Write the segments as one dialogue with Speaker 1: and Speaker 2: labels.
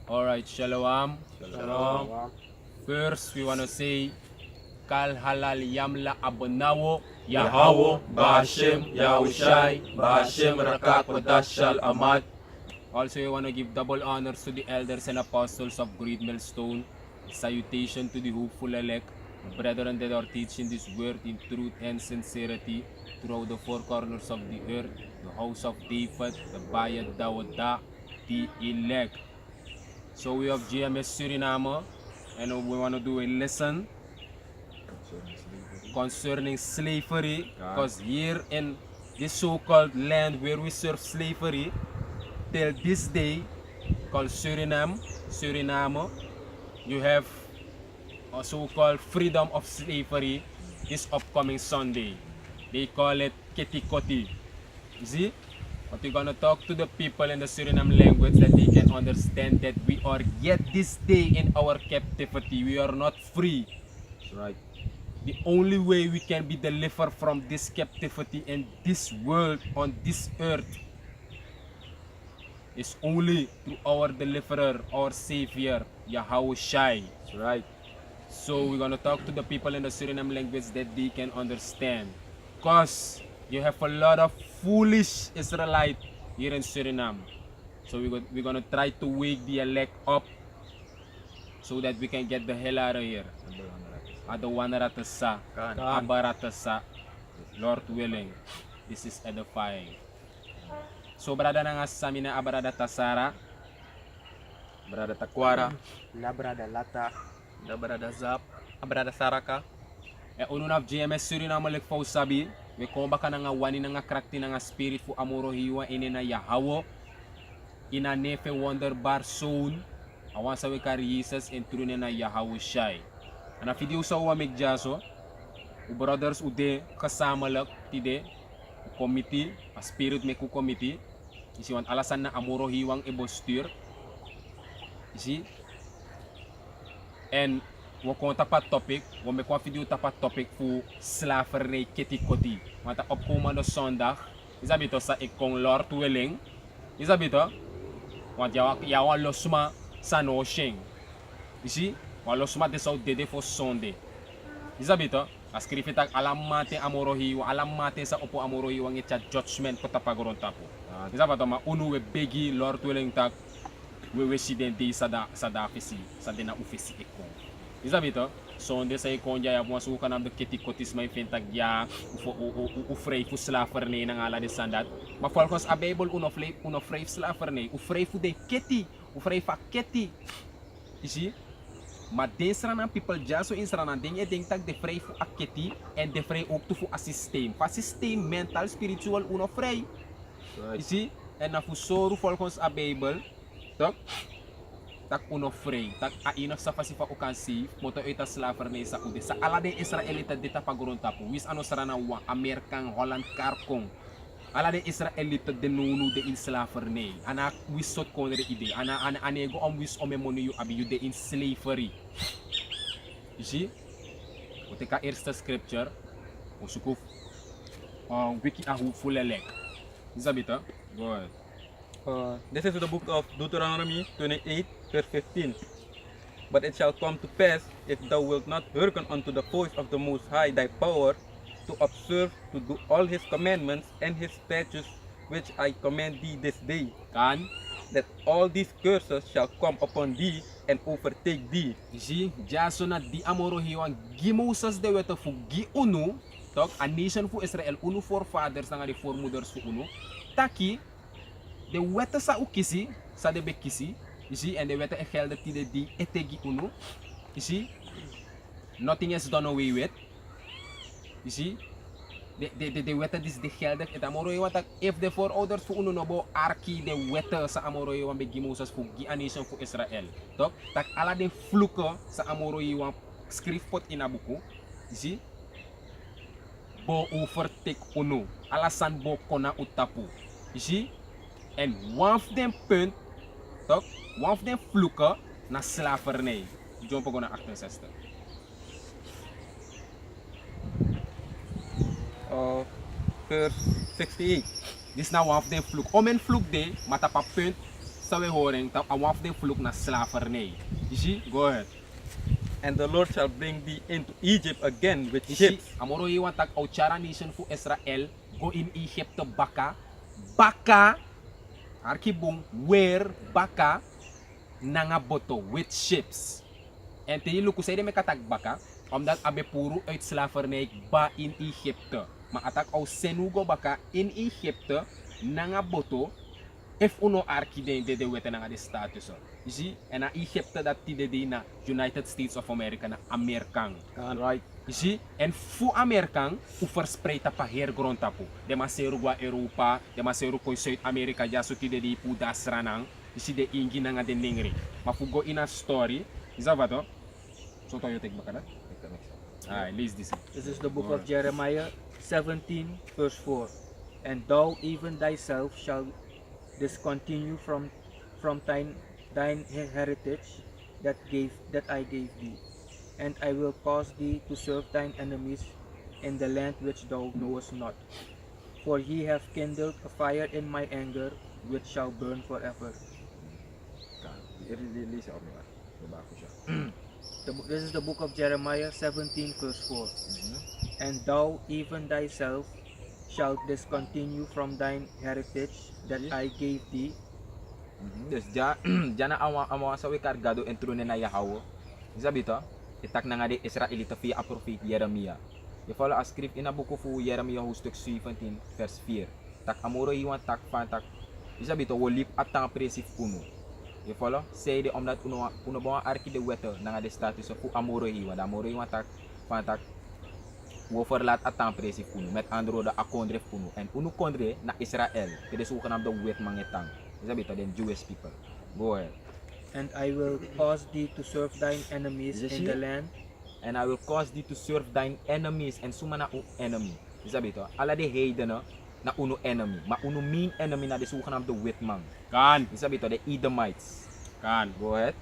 Speaker 1: Alright, Shalom.
Speaker 2: Shalom.
Speaker 1: First, we want to say, Kal halal yamla abonawo
Speaker 2: Yahweh, Ba'ashem, Yahushai, Ba'ashem, Rakat, Wadashal, Amad.
Speaker 1: Also, we want to give double honors to the elders and apostles of Great Millstone. Salutation to the hopeful elect, the brethren that are teaching this word in truth and sincerity throughout the four corners of the earth, the house of David, the Bayad Dawada, the elect. So we have GMS Suriname, and we want to do a lesson concerning slavery, because here in this so-called land where we serve slavery, till this day, called Suriname, you have a so-called freedom of slavery this upcoming Sunday. They call it Ketikoti. You see? But we're gonna talk to the people in the Suriname language that they can understand that we are yet this day in our captivity. We are not free.
Speaker 2: That's right.
Speaker 1: The only way we can be delivered from this captivity in this world, on this earth, is only through our deliverer, our savior, Yahweh Shai.
Speaker 2: That's right.
Speaker 1: So we're gonna talk to the people in the Suriname language that they can understand. Cause you have a lot of foolish Israelites here in Suriname. So we're gonna try to wake the elect up so that we can get the hell out of here. Adawanratasa, Abaratasa, Lord willing. This is edifying. So brada na nga sa amin na Abarada Tasara,
Speaker 2: Brada Takwara,
Speaker 3: Labrada Lata,
Speaker 2: Brada Zap, Brada Saraka.
Speaker 1: uno na GMS Suriname like fau sabi, we komba ka na nga wani na nga krakti na nga spirit fu amoro hiwa ine na Yahawo, ina nefe wonder bar soon, awan sa we kari Jesus en trune na Yahawo Shai. Ana video sa uwa megjaso, u brothers ude kasama lak tide, committee, a spirit me ku committee, isi wan alasan na amoro hiwang ebostur, isi, and wakon tapat topic, wame kwa video tapat topic fu slavery ketikoti. Mata opkomende zondag, isabito sa ikong Lord willing, isabito, want yawa losma sa no sheng. Isi, wa losma de sau dede fo sonde. Isabito, askrifita alamate amorohi, alamate sa opo amorohi wang itcha judgment ko tapagoron tapo. Isabito ma unu we begi Lord willing tak we residente sa da fisi, sa dena ufisi ikong. Isabito, sonde sa ikong ya mo suka nam de ketikotis may fintag ya ufrei fu slaver ne nang ala de sandat. Ma folkos available uno frei slaver ne, ufrei fu de keti, ufrei fa keti. Isi, maar deze ranan people jaso in ranan ding e ding tak de vrij fu aketi en de vrij ook toe fu a systeem. Pa systeem mental spiritual uno vrij.
Speaker 2: Right.
Speaker 1: Isi, en na fu soru volgens a Bijbel, tak? Tak uno vrij. Tak a ino sa fasifa ukansi, moto ita slavernij sa ude. Sa ala de Israelita dita paguron tapu. Wis ano sarana wa Amerikan, Holland, Karkong. Ala de Israelita de nunu de in slavernij. Ana wis sot konere ide. Ana anego om wis ome monu yu abi yu de in slavery. You see? Ote ka eerste scripture. Osukuf. Wiki ahu fulelek. Isabita? Go ahead.
Speaker 4: This is the book of Deuteronomy 28, verse 15. But it shall come to pass, if thou wilt not hearken unto the voice of the Most High thy power, to observe to do all his commandments and his statutes which I command thee this day,
Speaker 1: Kan?
Speaker 4: that all these curses shall come upon thee and overtake thee.
Speaker 1: You see? Jaso na di amoro hiwang gimusas de weta fu gi unu. Tok, a nation fu Israel unu forefathers na nga di foremothers fu unu. Taki, de weta sa ukisi, sa de bekisi. You see? And de weta e gelde tide di etegi unu. You see? Nothing is done away with. You see? De weta dis de geldig et amoro hiwang tak if de voorouders fu unu no bo arki de weta sa amoro hiwang be gimusas fu gi a nation fu Israel. Tok, tak ala de fluke sa amoro hiwang skrifpot in a buku. You see? Bo overtake unu. Alasan bo kona utapu. You see? And one of them punt, tok, one of them fluke na slavernij. Jump go na 68.
Speaker 4: Verse 68.
Speaker 1: This na one of them fluke. Omen fluke de, mata pa punt sa we horen ta awaf de vloek naar slavernij. Je ziet, go ahead.
Speaker 4: And the Lord shall bring thee into Egypt again with
Speaker 1: Je ziet,
Speaker 4: ships.
Speaker 1: amoro je want tak ouchara nation fu Israel go in Egypte baka arkibung weer baka nanga boto with ships. En te luku say de me katak baka omdat abe puro uit slavernij ba in Egypte. Maar atak au senugo baka in Egypte nanga boto if uno arki de wete nanga de status. You see, en na Egypte dat tide de na United States of America na Amerikaan.
Speaker 2: Right.
Speaker 1: You see, en fu Amerikaan u verspreid pa her grond tapu. De maseru gua Europa, de maseru ko Zuid-Amerika ja so tide de pu dasranang. You see de ingi nanga de ningri. Maar fu go in a story, is dat wat hoor? So to you take bakada? Alright, lees this.
Speaker 3: This is the book of Jeremiah 17 verse 4. And thou even thyself shall discontinue from thine heritage that I gave thee, and I will cause thee to serve thine enemies in the land which thou knowest not. For he hath kindled a fire in my anger, which shall burn forever.
Speaker 2: Release op me.
Speaker 3: This is the book of Jeremiah 17 verse 4. And thou even thyself shalt discontinue from thine heritage that I gave thee.
Speaker 2: Dus na awa sa we kargado entro na Yahweh. Zabito, itak na nga de Israelita via profeet Jeremia. Je follow as script in a boek fu Jeremia hoofdstuk 17 vers 4. Tak amoro iwan tak van tak. Zabito wo lip atang presif kuno. Je follow? Say de omdat uno bon arki de wette na nga de status fu amoro iwan tak van tak wo verlaat atang presif kuno met andere woorden akondre kuno en uno kondre na Israël. Dit is zogenaamde wet mangetang. Zabito den Jewish people. Go ahead.
Speaker 3: And I will cause thee to serve thine enemies
Speaker 2: Is it
Speaker 3: in
Speaker 2: she?
Speaker 3: the land.
Speaker 2: And I will cause thee to serve thine enemies. En suma na enemy. Zabito, ala de heidenen na uno enemy. Maar uno mean enemy na de zogenaamde witman.
Speaker 1: Kan,
Speaker 2: Zabito, de Edomites.
Speaker 1: kan.
Speaker 2: Go ahead.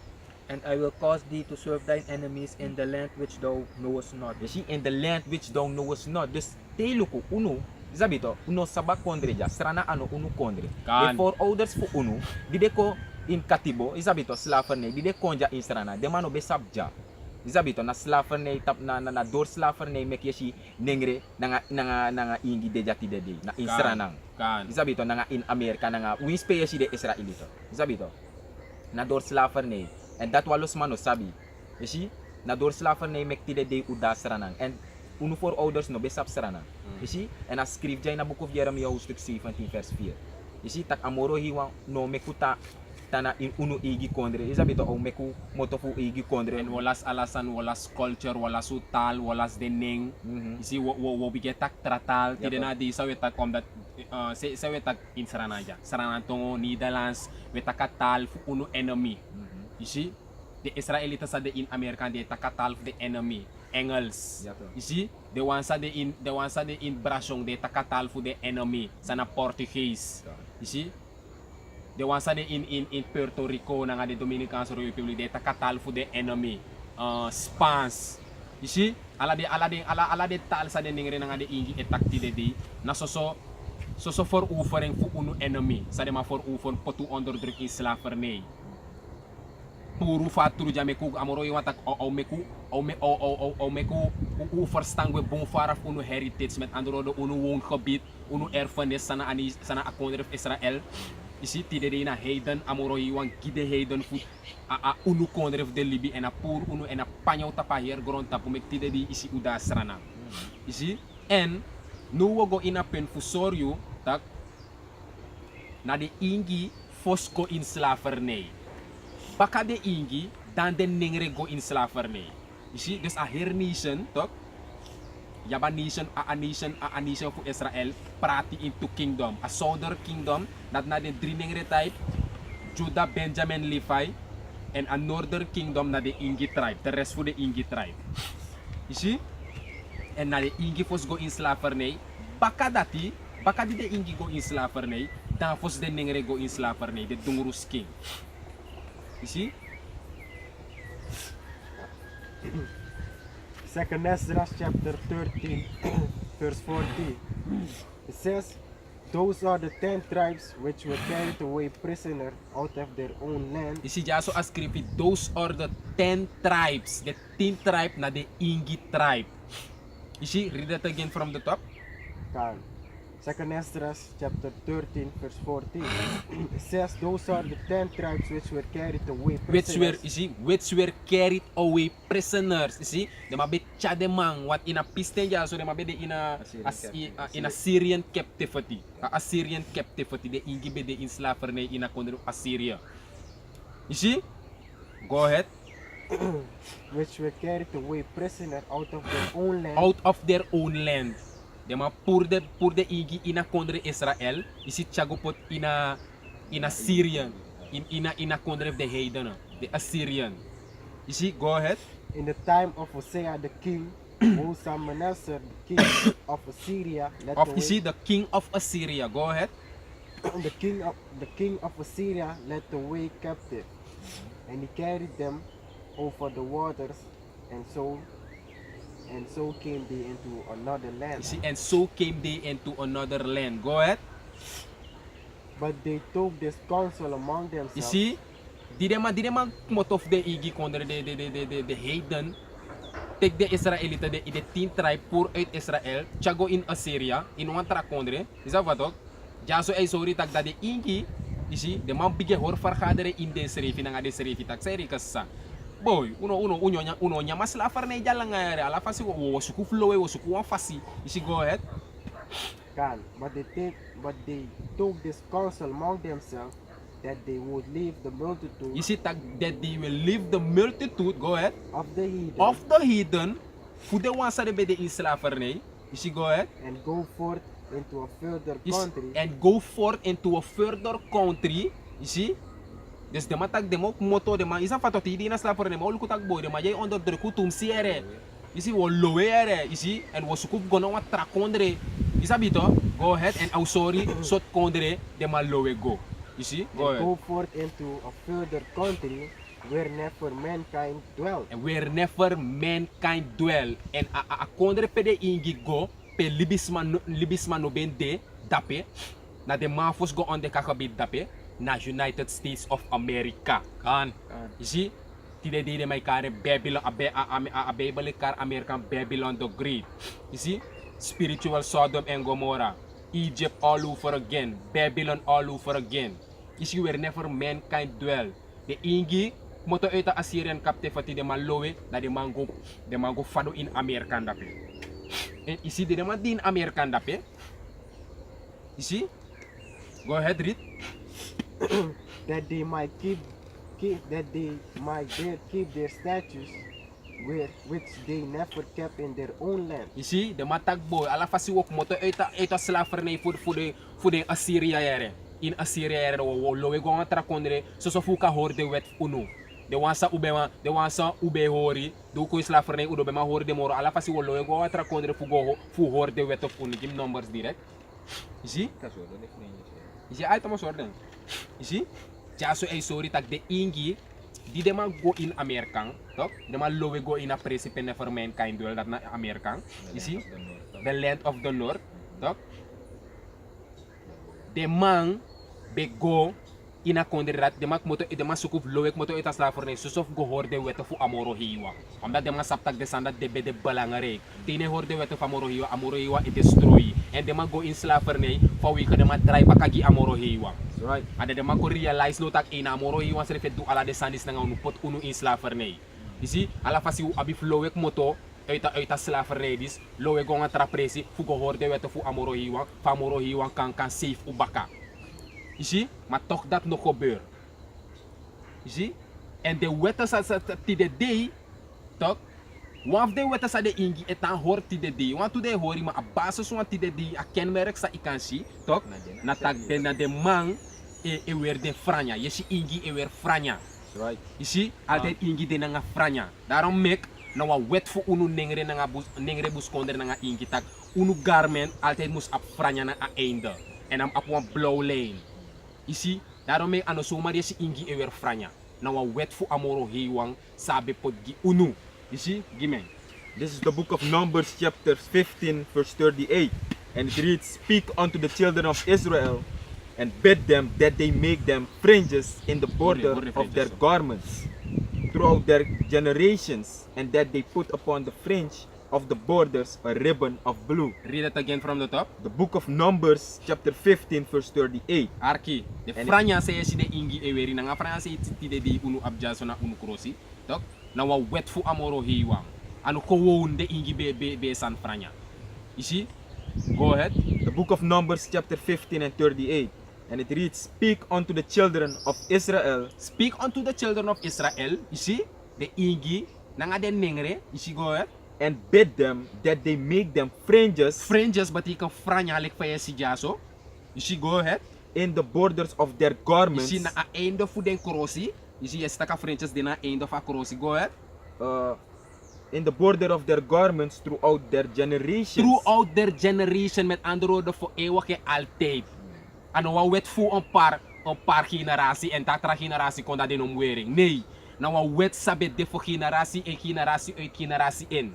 Speaker 3: And I will cause thee to serve thine enemies in the land which thou knowest not.
Speaker 2: Je ziet in the land which thou knowest not. Dus teluku uno. Zabito, uno sabak kondre ja. Strana ano uno kondre.
Speaker 1: Kan.
Speaker 2: De voorouders voor uno. Die de ko in katibo. Zabito, slavernij. Die de konja in strana. De mano besabja. Zabito, na slavernij tap na door slavernij mek je si nengre nanga ingi de jati de de. Na in
Speaker 1: Kan.
Speaker 2: stranang.
Speaker 1: Kan.
Speaker 2: Zabito, nanga in Amerika nanga winspe je si de Israelito. Zabito. Na door slavernij. En dat walos mano sabi. Je ziet, na door slavernij mek ti de uda stranang. En uno voorouders no besap stranang. Je ziet, en als schrijf jij na boek of Jeremia hoofdstuk 17 vers 4. Je ziet, tak amoro hiwa no mekuta tana in uno igi kondre. Je zabito o meku motofu igi kondre.
Speaker 1: En walas alasan, walas culture, walas taal, walas de ning. You see, wo bige tak tratal, tide na di sa wetak omdat sa wetak in Saranaja. Saranantongo, Netherlands, wetakatal fu uno enemy. You see, de Israelitas sa de in Amerika, de takatal fu de enemy. Engels.
Speaker 2: Ja, toch.
Speaker 1: You see, de wansa de in Brasong, de takatal fu de enemy. Sana Portuguese. You see, de wansa de in Puerto Rico na nga de Dominican Republic de takatal fu de enemy. Spans. You see, ala de tal sa de ningre na nga de ingi etakti de di na soso for ufering fu unu enemy. Sa de ma for ufon potu onderdruk in slavernij. Puru faturu jame ku amoro yung atak o meku uverstang we bon faraf unu heritage met andere woorden unu woongebied unu erfenis sana akonder Israël. Isi tide de na heiden amoro yung gide heiden fu unu kondref de libi en a pur unu en a panyaw tapa hier grond tapu mek tide di isi uda srana. Isi en nu wogo ina pen fu soryu tak na de ingi fosco in slavernij. Baka de ingi dan de ningre go in slavernij. You see, dus a her nation, toch? Yaba nation, a nation voor Israël, prati into kingdom. A southern kingdom, dat na de drie ningre type, Judah, Benjamin, Levi, en a northern kingdom na de Ingi tribe, de rest voor de Ingi tribe. You see? En na de Ingi fos go in slavernij, baka di de Ingi go in slavernij, dan fos de ningre go in slavernij, de Dungrus king. You see?
Speaker 5: Second Ezra chapter 13 verse 14. It says, Those are the 10 tribes which were carried away prisoner out of their own land.
Speaker 1: You see, just so as script, those are the 10 tribes. The 10 tribe na the Ingi tribe. You see, read that again from the top.
Speaker 5: Kan. 2 Esdras chapter 13 verse 14. It says those are the 10 tribes which were carried away prisoners.
Speaker 1: Which were carried away prisoners. You see, they might be chademang, what in a piston, so they might be in a Syrian captivity. Assyrian captivity, the Ingi be the in slavery in a country of Assyria. You see? Go ahead.
Speaker 5: Which were carried away prisoner out of their own land.
Speaker 1: Out of their own land. De ma pour de igi ina kondre Israel, isi chagopot ina Syrian, ina kondre of the heidenen, the Assyrian. You see, go ahead.
Speaker 5: In the time of Hosea the king, Manasseh the king of Assyria led
Speaker 1: Of
Speaker 5: away.
Speaker 1: you see the king of Assyria. Go ahead.
Speaker 5: The king of Assyria led the way captive, and he carried them over the waters, and so came they into another
Speaker 1: You
Speaker 5: land.
Speaker 1: see, and so came they into another land. Go ahead.
Speaker 5: But they took this counsel among themselves.
Speaker 1: You see, di man mot of the igi kondre de heiden. Take the Israelite de 10 tribe pour uit Israel, chago in Assyria, in one trakondre. Is dat wat ook? Ja so ay sorry tak dat de ingi, you see, de man bige hor fargadere in de serefi nga de serefi tak seri kassa. Boy, uno nya mas la farne jalla ngare ala fasi wo suku flowe wo suku wan fasi. You see, go ahead.
Speaker 5: But they took this counsel among themselves that they would leave the multitude
Speaker 1: You see that they will leave the multitude, go ahead,
Speaker 5: of the heathen
Speaker 1: of the heathen, who they want to be the in slavery. You see, go ahead.
Speaker 5: and go forth into a further
Speaker 1: You see,
Speaker 5: country.
Speaker 1: and go forth into a further country. You see? Dus de matak de mok moto de ma isa fatoti di na slavery de ma ulu kutak boy de ma jay onder de kutum siere. You see, wo lowe ere. You see, and wo sukup gono wa trakondre. You see, bito? Go ahead and I'm sorry, sot kondre de ma lowe go. You see? Go
Speaker 5: And
Speaker 1: ahead.
Speaker 5: go forth into a further country where never mankind dwelt.
Speaker 1: And where never mankind dwell. And a kondre pede ingi go, pe libisman no ben de, dape, na de mafos go on de kakabit dape, na United States of America. Kan. You see? Tide de may kare Babylon, a Bible kar American Babylon the Great. You see? Spiritual Sodom and Gomorrah. Egypt all over again. Babylon all over again. You see where never mankind dwell. The ingi, moto eta Assyrian captivity de malowe, na de mango fado in American dape. And you see, de man din American dape. You see? Go ahead, read.
Speaker 5: That they might keep their statues which they never kept in their own land.
Speaker 1: You see, de matagbo, ala fasi wok moto eta slavery voor de Assyria yere. In Assyria yere wo lowe go atra kondre so fuka hor de wet unu. De wansa ube hori, do ko slavery udo bema hor de moro ala fasi wo lowe go atra kondre fu hor de wet of unu. Give numbers direct. You see? You see, item was orden. You see? Jaso ay sorry tag de ingi di de man go in American, tok? De man lowe go in a precipice for mankind well that na American. You see? The land of the north, tok? De man be go in a country that de man moto de man sukuf lowe moto eta slavery so sof go horde weto fu amoro hiwa. Omdat de man saptak de sanda de be de balangare. Tine horde weto fu amoro hiwa it destroy. And de man go in slavery for we de man try bakagi amoro hiwa.
Speaker 2: Right.
Speaker 1: Ada de man ko realize no tak ina amoro hiwa se refet du ala de sandis nga unu pot unu in slavery. You see, ala fasi u abi flowe moto eta slavery dis lowe go nga trapresi fu go horde weto fu amoro hiwa kan safe u baka. You see, maar toch dat nog gebeurt. You see? En de wetten sa de day, toch? One of the wetten sa de ingi etan hoort de day. Want to de hori maar a basis want de day a kenmerk sa ikansi, toch? Na tak de de man e weer de franya. Je si ingi e weer franya.
Speaker 2: Right.
Speaker 1: You see? Altijd ingi de nga franya. Daarom mek na wa wet fu unu nengre bus konder nga ingi tak unu garment altijd mus ap franya na a einde. En am ap one blow lane. You see, daarom may ano sumari si ingi ewer franya. Na wa wet fu amoro hiwang sabi pod gi unu. You see, gimen.
Speaker 4: This is the book of Numbers chapter 15 verse 38.
Speaker 2: And it reads, speak unto the children of Israel, and bid them that they make them fringes in the border
Speaker 1: Border
Speaker 2: of their
Speaker 1: fringes.
Speaker 2: garments throughout their generations, and that they put upon the fringe of the borders a ribbon of blue.
Speaker 1: Read it again from the top.
Speaker 2: The book of Numbers, chapter 15, verse 38.
Speaker 1: Arki, de
Speaker 2: And
Speaker 1: franya se si de ingi eweri na nga franya se ti de di unu abjaso na unu krosi. Tok na wa wet fu amoro hiwang. Ano ko woon de ingi be san franya. You see? Go ahead.
Speaker 2: The book of Numbers, chapter 15 and 38. And it reads, speak unto the children of Israel,
Speaker 1: Speak unto the children of Israel. You see? De ingi na nga den nengre. You see? Go ahead.
Speaker 2: and bid them that they make them fringes
Speaker 1: Fringes batikang franya lik pa si jaso. You see? Go ahead.
Speaker 2: in the borders of their
Speaker 1: You
Speaker 2: garments,
Speaker 1: see na a einde fu den krosi. You see? Yes, taka fringes din na einde of a krosi. Go ahead.
Speaker 2: in the border of their garments throughout their generations.
Speaker 1: Throughout their generation, met andere woorden voor eeuwig en altijd. Ano wa wet fu een paar generatie en tatra generatie kon dat in omwering. Nee, nou wa wet sabet de voor generatie en generatie uit generatie in.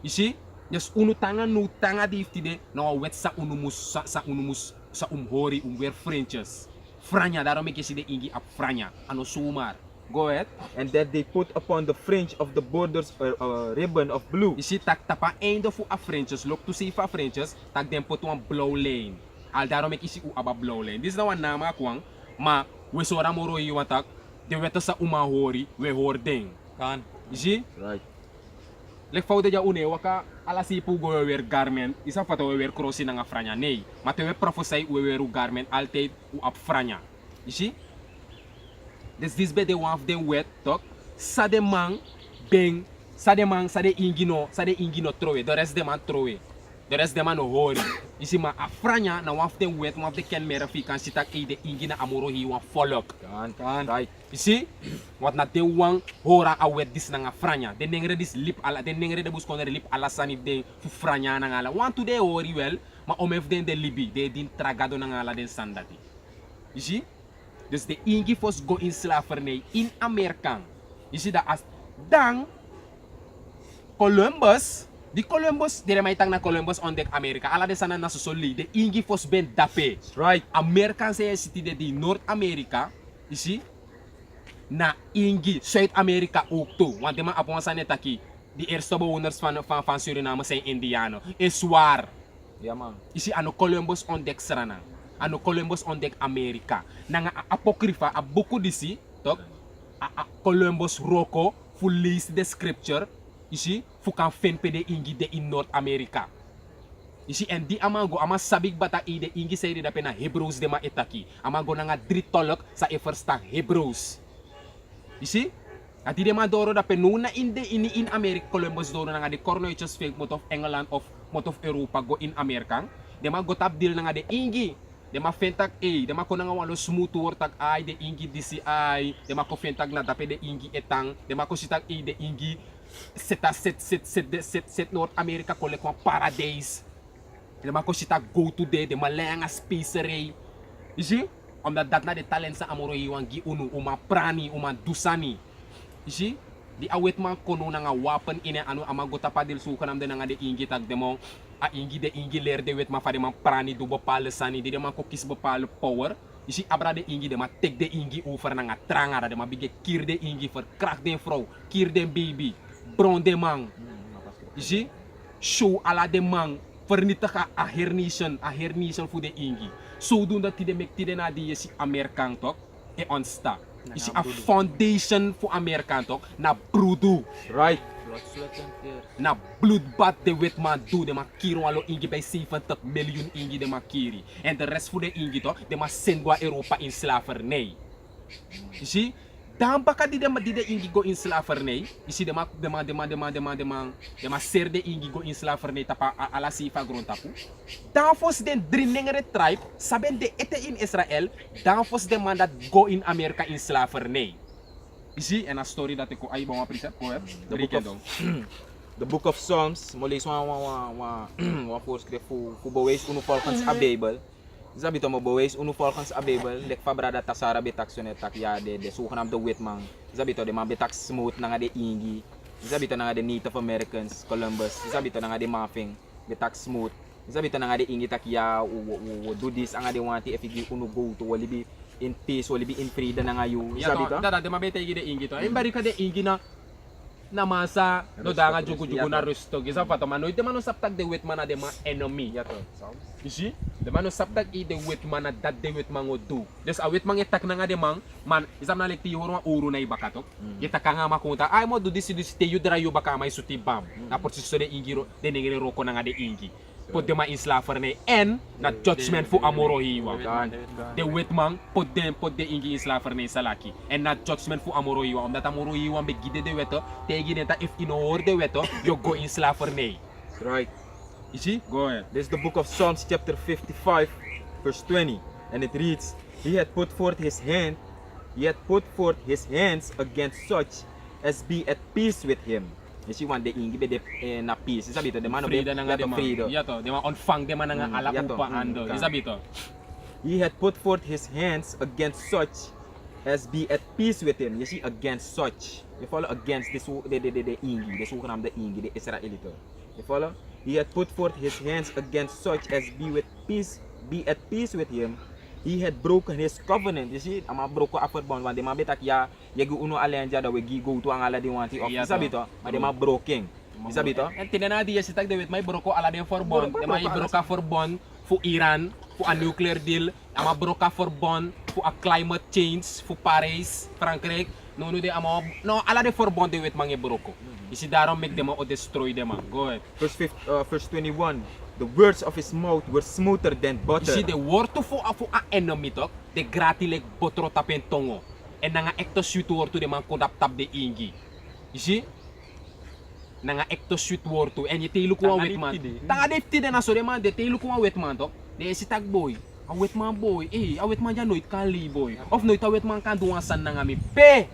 Speaker 1: You see? Dus unu tanga nu tanga di iftide, nou wa wet sa unumus sa umhori umwer friendjes. Franya, daarom ik je de ingi ap franya. Ano sumar. Go ahead.
Speaker 2: And that they put upon the fringe of the borders a ribbon of blue.
Speaker 1: You see, tak tapa einde fu a friendjes, look to see fa friendjes, tak den put one blow lane. Al daarom ik isi u aba blow lane. This is nou een nama kwang, maar we sora moro hier want tak, de wette sa umahori, we hoor ding.
Speaker 4: Kan.
Speaker 1: You see?
Speaker 2: Right.
Speaker 1: Lek fout ja une waka ala si pu go weer garment, isa fata we weer crossi na nga franya. Nee, maar te we prophesy we weer u garment altijd u ap franya. You see? Dus this be de one of them wet talk. Sa de man beng, sa de ingino trowe, de rest de man trowe. De rest de man no hori. You see ma a franya na one of them wet, one of the ken mera fi kan sitak e de ingina amoro hi wan follow.
Speaker 2: Kan. Right.
Speaker 1: You see? Wat na de wang hora a wet dis na nga franya. De nengre dis lip ala, de nengre de bus konere lip ala sanif de fu franya na nga la. Want to de hori wel, ma omef den de libi, de din tragado na nga la den sandati. You see? Dus de ingi fos go in slavernij in Amerika. You see dat as dan Columbus, di Columbus, di may tang na Columbus ontdek Amerika. Ala de sana nasusoli, de ingi fos ben dape.
Speaker 2: That's right.
Speaker 1: Amerika sa city de di North America, you see? Na ingi Zuid-Amerika ook toe. Want de man apon sa netaki, die eerste bewoners van Suriname zijn Indianen. Is waar.
Speaker 2: Yeah, man.
Speaker 1: You see, ano Columbus ontdek Sarana. Ano Columbus ontdek Amerika. Nanga apokrifa, a buku disi, tok? A Columbus roko, fu lease the scripture, you see, fu kan fen pede ingi de in North America. You see, en di amango, ama sabik bata i de ingi sayri da pena Hebrews de ma etaki. Amango nanga dritolok sa e first Hebrews. You see? Ati de ma doro da penuna in America Columbus doro nanga de Cornelius Fake mot of England of mot of Europa go in Amerika. De ma go tap deal nanga de ingi. De ma fentak de ma ko nanga walo smooth wortak ay de ingi disi ay, de ma ko fentak na dape de ingi etang, de ma ko sitak de ingi set North America kole kwa paradise. De ma ko sitak go to de ma lenga spaceray. You see? Omdat dat na de talent sa amoro iwangi unu uma prani, uma dusani. You see? Di awet man kono nga wapen ine anu amagota pa dil sukan am de nga de ingi tag demo a ingi de ingi ler de wet ma fa de man prani du bepaalde sani de man ko kis bepaalde power. You see abra de ingi de ma tek de ingi over nga tranga de ma bige kier de ingi voor krak den vrouw, kier den baby, bron de man. You see? Show ala de man vernietig a hernation voor de ingi. Zodoende dat die de mek die na die is Amerikaan toch e onsta. Is a foundation voor Amerikaan toch na brudu.
Speaker 2: Right.
Speaker 3: Blood, sweat and tears.
Speaker 1: Na bloedbad de wet man do de makiri walo ingi bij 70 miljoen ingi de makiri. En de rest voor de ingi toch de ma sendwa Europa in slavernij. You see? Dan baka di de ingi go in slavernij. You see de ma ser de ingi go in slavernij tapa ala sifa grond tapu. Dan fos den drinengere tribe saben de ete in Israël. Dan fos de man dat go in Amerika in slavernij. You see? En a story dat ik ay bon aprisa ko heb.
Speaker 2: The book of Psalms, mo lees wa voorschrift fu bewijs unu volgens a Bijbel. Sabi to mo bewijs unu volgens a Bijbel, lek fabrada tasara betak sonetak ya de zogenaamde witman. Sabi to de man betak smooth na nga de ingi. Sabi to na nga de Native Americans, Columbus. Sabi to na nga de mafing betak smooth. Isabi to nga de ingi tak ya wo do this nga de wanti if you uno go to wali be in peace wali be in freedom nga you.
Speaker 1: Ya
Speaker 2: Isabi
Speaker 1: to,
Speaker 2: to.
Speaker 1: dada de mabete igi de ingi to. Imbari ka de ingi na masa no danga jugu na rusto. Gisa fa to mano ite mano saptak de wet mana de ma enemy.
Speaker 2: Ya to.
Speaker 1: You see? De mano saptak i de wet mana dat de wet mango do. Des a wet mang itak na nga de man man isam na lekti horo uru na ibakatok. Itak ka nga makunta ay mo do this te yu dra yu baka may suti bam. Na por so de ingi ro de ningire roko na nga de ingi. Put them in slavery and na judgment fu amoro hiwa. The wet man put the ingi in slavery salaki and na judgment fu amoro hiwa. Omdat amoro hiwa be gide de weto, te gide ta if in or de weto, you go in slavery.
Speaker 2: Right.
Speaker 1: You see? Go ahead.
Speaker 2: This is the book of Psalms chapter 55 verse 20 and it reads, he had put forth his hands against such as be at peace with him. You see one the ingi be de na peace. Isabi to de man be
Speaker 1: Frida na nga de man.
Speaker 2: freedom.
Speaker 1: Yeah to, de man onfang de man nga ala
Speaker 2: yeah to.
Speaker 1: upa ando.
Speaker 2: Okay.
Speaker 1: Isabi to.
Speaker 2: He had put forth his hands against such as be at peace with him. You see, against such. You follow? Against this the ingi. This who the ingi, the Israelite. You follow? He had put forth his hands against such as be at peace with him. He had broken his covenant. You see, ama broko after bond. Wan de ma betak ya yagi uno alenja da we go to ang ala di wanti of.
Speaker 1: Yeah,
Speaker 2: Isabi to, ma de ma broken. Isabi to.
Speaker 1: And tinana di sitak de wet may broko ala de for bond. De may broka for bond fu Iran, fu a nuclear deal, ama broka for bond fu a climate change, fu Paris, Frankrijk. No de ama no ala de for bond de wet mange broko. Isi darom make them or destroy them. Go ahead.
Speaker 2: Verse 21. The words of his mouth were smoother than butter.
Speaker 1: You see the word to fu a enemy talk, the gratilek botro tapen tongo. And nga ekto sweet word to the man kundap tap de ingi. You see? Nga ekto sweet word to and you teilu ko wet man. Tanga defti de na so de man de teilu ko wet man talk. De si tag boy. A wet man boy. A wet man ja nooit kan li boy. Of nooit a wet man kan do san nga mi pe.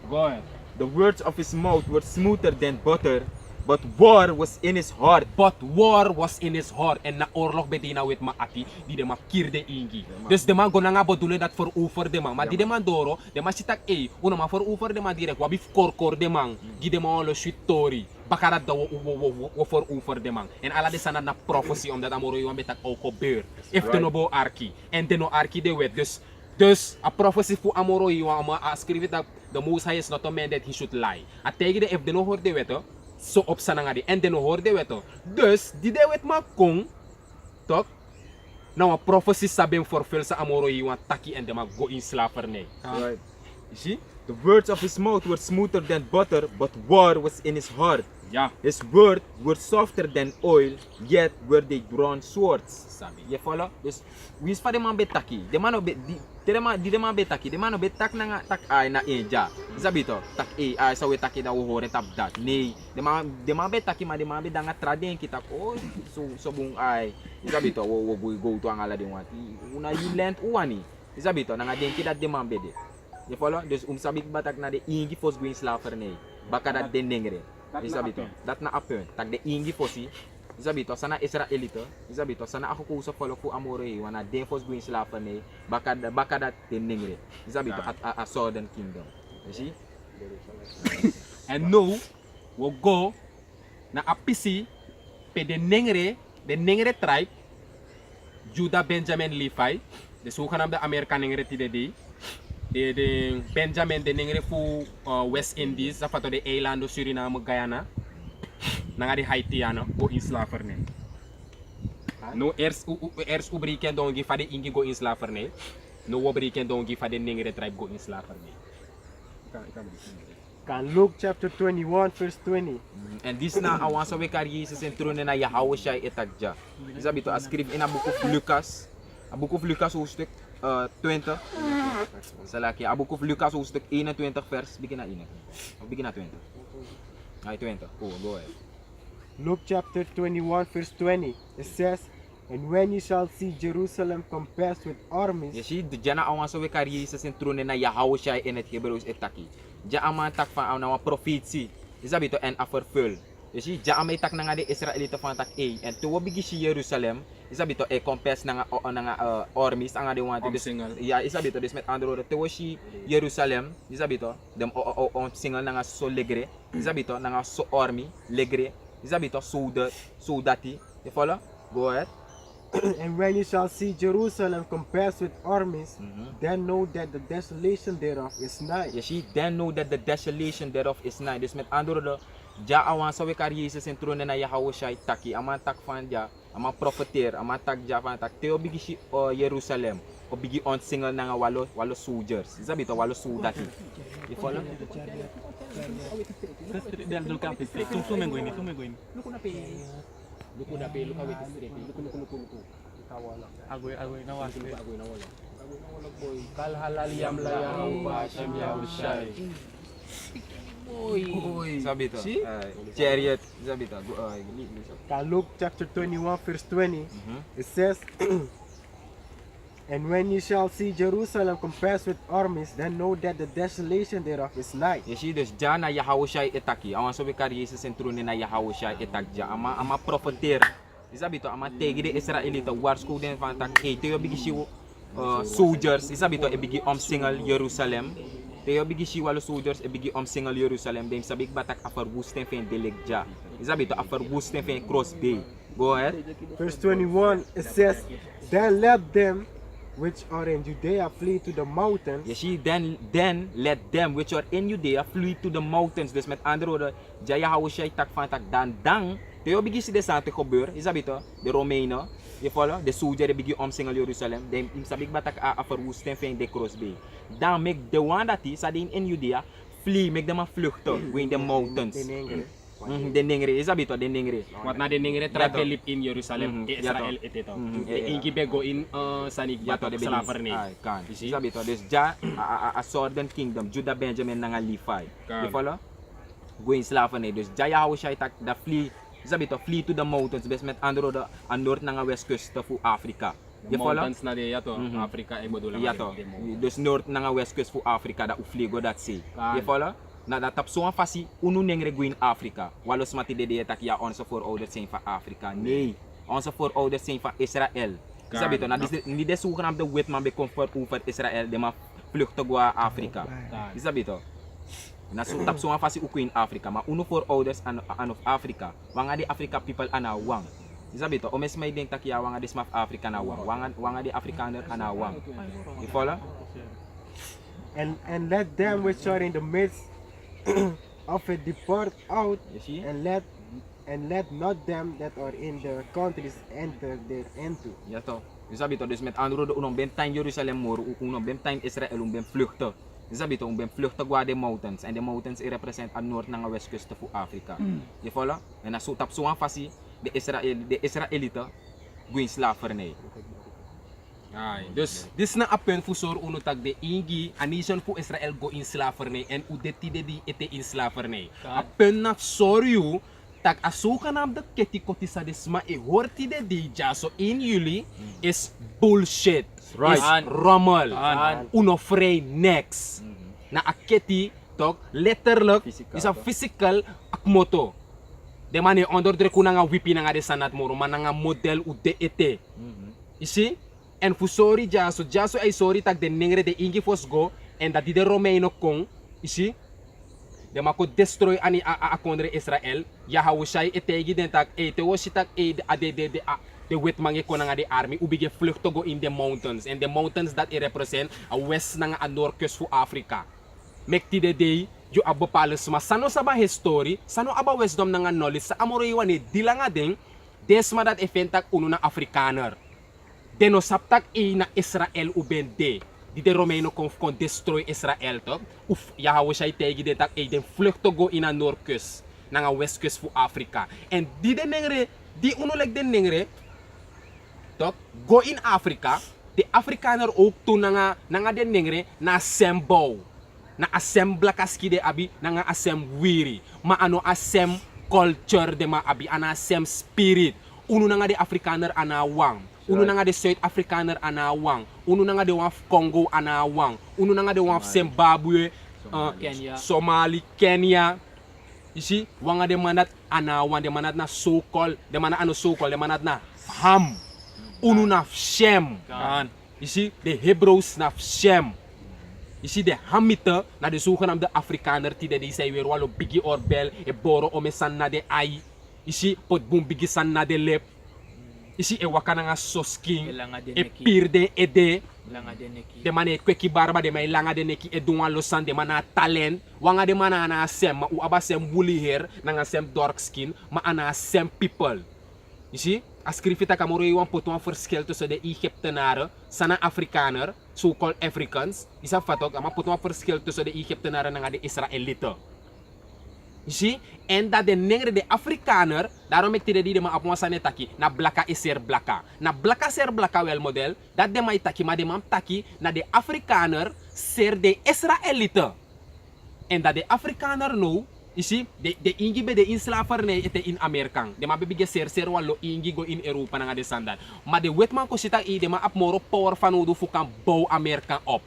Speaker 1: Go ahead.
Speaker 2: The words of his mouth were smoother than butter, but war was in his heart.
Speaker 1: But war was in his heart and na oorlog bedina wet ma ati di de ma kier de ingi. Dus de man gona nga bodule dat voor over de man. Maar di de man doro, de man sitak una ma voor over de man direct wabi kor de man. Gi de man lo sweet story. Bakara da wo voor over de man. En ala de sana na prophecy omdat amoro yo betak ook gebeur. If de no bo arki en de no arki de wet. Dus a prophecy voor amoro yo ama schreef dat the Most High is not a man that he should lie. A tegen de if de no hoor de wet so op sana nga di en de no hoor de weto. Dus di de wet ma kong tok na a prophecy sabem fulfill sa amoro yi wan taki en de ma go in slavery.
Speaker 2: Right. You see? The words of his mouth were smoother than butter, but war was in his heart.
Speaker 1: Ja,
Speaker 2: His words were softer than oil, yet were they drawn swords.
Speaker 1: sabi.
Speaker 2: You follow? Dus wis pa de man betaki. De man be di de man betaki. De man betak na nga tak ay na enja. Sabi to, tak ay sa we taki na uhore tap dat. Nee, de man betaki ma de man be danga traden kita ko so bung ay. Sabi to wo go to ang ala de wati. Una you lent uani. Sabi to nga den kita de man bede. You follow? Dus sabi batak na de ingi fos going slaver nee. Baka dat den nengre. Isabi to, dat na apun. Tag de ingi fosi. Isabi to, sana Israelito. Isabi to, sana ako kusa follow ku amore wana den fos going slaver nee. Baka dat den nengre. Isabi to at a southern kingdom. You see?
Speaker 1: And no, wo go na apisi pe de nengre tribe Judah Benjamin Levi. De sukanam de American nengre ti de de Benjamin de nengre fu West Indies sa fato de eilando Suriname Guyana nga di Haitiano go in slavery. No ers ubriken dongi fa de ingi go in slavery. No ubriken dongi fa de nengre tribe go in slavery.
Speaker 5: Kan Luke chapter 21 verse 20.
Speaker 2: And this na awan sa wekar Jesus entrone na Yahweh siya itagja. Isabi to ascribe in a book of Lucas. A book of Lucas hoofdstuk 20. Salaki, a book of Lucas hoofdstuk 21 vers. Begin na 1. Of begin na 20. Ay 20. Oh, go ahead.
Speaker 5: Luke chapter 21 verse 20. It says, and when you shall see Jerusalem compassed with armies,
Speaker 2: You see, dyan na awan sa wekar Jesus entrone na Yahweh siya in het Hebrews itaki. Dyan ang mga tak fa na mga prophecy. Isabi to and a fulfill. You see, dyan ang may tak na nga di Israelita fa tak and to wabigi si Jerusalem. Isabi to compass na nga armies ang nga di wanti.
Speaker 1: Single.
Speaker 2: Yeah, isabi to this met andro to si Jerusalem. Isabi to dem single na nga so legre. Isabi to na nga so army legre. Isabi to soldati You follow? Go ahead.
Speaker 5: And when you shall see Jerusalem compassed with armies, then know that the desolation thereof is nigh.
Speaker 2: Je ziet, then know that the desolation thereof is nigh. Dus met andere woorden, ja awan sa wekar Jezus en tronen na Yahawashi taki, aman tak van ja, aman profeteer, aman tak ja van tak, teo bigi si Jerusalem, o bigi on single na nga walo soldiers. Isabi to walo soldati. You follow?
Speaker 4: Del campus. Sumengo ini.
Speaker 1: Luku na pe, luka wait straight. Luku.
Speaker 4: Agoy nawas.
Speaker 1: Kal halal yam la Yahawa Hashem Yahushai.
Speaker 2: Sabi to. Chariot. Sabi to.
Speaker 5: Luke chapter 21 verse 20, it says, and when you shall see Jerusalem compassed with armies, then know that the desolation thereof is nigh.
Speaker 2: Je ziet dus ja na Yahawashi etaki. Awan so wekar Jezus en tronen na Yahawashi etak ja. Ama profeteer. Isabi to, ama tegi de Israelita waarschuw den van tak. Hey, teo bigi si soldiers. Isabi to, e bigi omsingel Jerusalem. Teo bigi si walo soldiers e bigi omsingel Jerusalem. Dem sabik batak afar woesten van delik ja. Isabi to, afar woesten van cross bay. Go ahead.
Speaker 5: Verse 21, it says, then let them which are in Judea flee to the mountains.
Speaker 2: Je ziet, then let them which are in Judea flee to the mountains. Dus met andere woorden, ja Yahawashi tak van tak dan. Teo bigi si de sante gebeur. Isabi to, de Romeinen. Je follow? De soldier de bigi omsingel Jerusalem. Dem sabik batak afar woesten van de cross bay. Dan make the one that is in Judea flee, make them a vluchten go in the mountains. De ningre, isabi to, de ningre.
Speaker 1: Wat na de ningre travel in Jerusalem, Israel ito. Ingi bego in sanig
Speaker 2: Ja to,
Speaker 1: bato
Speaker 2: de
Speaker 1: slavery.
Speaker 2: Ay, kan.
Speaker 1: You see?
Speaker 2: Isabi to, dus ja a southern kingdom, Judah, Benjamin nga Levi.
Speaker 1: Kan.
Speaker 2: You follow? Go in slavery. Dus ja Yahawashi tak da flee. Isabi to, flee to the mountains. Bes met andere woorden, aan noord nga west kust fu Afrika.
Speaker 1: The
Speaker 2: You follow?
Speaker 1: mountains na de yato, Africa ay modulang.
Speaker 2: Ja to. Dus noord nga west kust fu Afrika da ufligo dat see.
Speaker 1: Kan.
Speaker 2: You follow? Na dat tap zo'n fasi unu nengre go in Afrika. Walos mati de tak ja onze voorouders zijn van Afrika. Nee, onze voorouders zijn van Israël. Sabi to, na niet de zogenaamde witman bekomt voor over Israël, de ma vluchten go Afrika. Sabi to. Na so tap zo'n fasi uku in Afrika, maar unu voorouders aan of Afrika. Wanga di Afrika people ana wang. Sabi to, omes may denk tak ja wanga di smaf Afrika na wang. Wanga di Afrikaner ana wang. You follow?
Speaker 5: And let them which are in the midst of it depart out,
Speaker 2: You see?
Speaker 5: and let not them that are in the countries enter thereinto.
Speaker 2: Ja toch. Dus sabi to, dus met andere woorden, unong ben time Jerusalem moro, unong ben time Israel, unong ben vluchten. Dus sabi to, unong ben vluchten qua de mountains. En de mountains represent aan noord naar west kust voor Afrika. Je follow? En na so tap so aan fasi, de Israëlieten, go in slavernij.
Speaker 1: Ay, dus dis na apen fu sor uno tag de ingi a nation fu Israel go in slavery en u detide di ete in slavery. Apen na soryu tag asuka nam de ketikoti sa desma e horti de di jaso in jullie is bullshit.
Speaker 2: Right.
Speaker 1: Is rommel.
Speaker 3: An.
Speaker 1: Uno vrij next. Na aketi tok letterlijk is a physical akmoto. De mani onder druk una nga wipi na nga de sanat moro man nga model u de ete. You see? En fu sorry jaso ay sorry tag de ningre de ingi fos go en dat die de Romeino kong, you see? De mako destroy ani a kondre Israel, Yahawashi etegi den tag te woshi tag de wet mange ko nga de army ubige vlucht go in the mountains and the mountains that it represent a west nga a northkust fu Africa. Mekti de day you abo palace ma sano sa ba history, sano aba wisdom nga knowledge sa amoroiwan ni dila nga den desma dat efentak uno na Afrikaner. Deno saptak na Israel ubende. Di de Romeino kon destroy Israel to. Yahawashi tegi de tak den vlucht go in a noordkust, na nga westkust fu Afrika. En di de nengre, di uno like den nengre, to go in Afrika, de Afrikaner ook to na nga den nengre na sembo. Na asem blakaski de abi, na nga asem wiri. Ma ano asem culture de ma abi, ana asem spirit. Uno na nga de Afrikaner anawang. Uno na nga de South Afrikaner anawang. Uno na nga de waf Congo anawang. Uno na nga de waf Zimbabwe,
Speaker 3: Kenya.
Speaker 1: Somali, Kenya. You see, wanga de manat anawang, de manat na so-called, de manat ano so-called, de manat na Ham. Uno na Shem.
Speaker 3: Kan.
Speaker 1: You see, de Hebrews na Shem. You see, de Hamite na de zogenaamde Afrikaner die de say weer walo bigi orbel e boro ome san na de ai. You see, pot boom bigi san na de lip. isi e wakana nga sosking
Speaker 3: Elanga de
Speaker 1: e
Speaker 3: neki.
Speaker 1: pirde ede
Speaker 3: Langa de neki.
Speaker 1: de mane kweki barba de mai langa de neki e dunwa losan de mana talent wanga de mana na sem ma u aba sem woolly hair nanga sem dark skin ma ana sem people. You see? As skrifita kamoro iwan poton verschil tussen de Egyptenaren, sana Afrikaner, so-called Africans. Isa fatok, ama poton verschil tussen de Egyptenaren en de Israëlieten. You see? En dat de negre de Afrikaner, daarom ik die de ma op wasane taki, na blaka is er blaka. Na blaka ser blaka wel model, dat de mai taki, maar de mam taki, na de Afrikaner ser de Israëlieten. En dat de Afrikaner nou, you see, de ingi be de inslavernij ete in Amerika. De ma bebige ser wallo ingi go in Europa nga de sandan. Maar de wetman ko sita i de ma ap moro power van udu fu kan bouw Amerika op.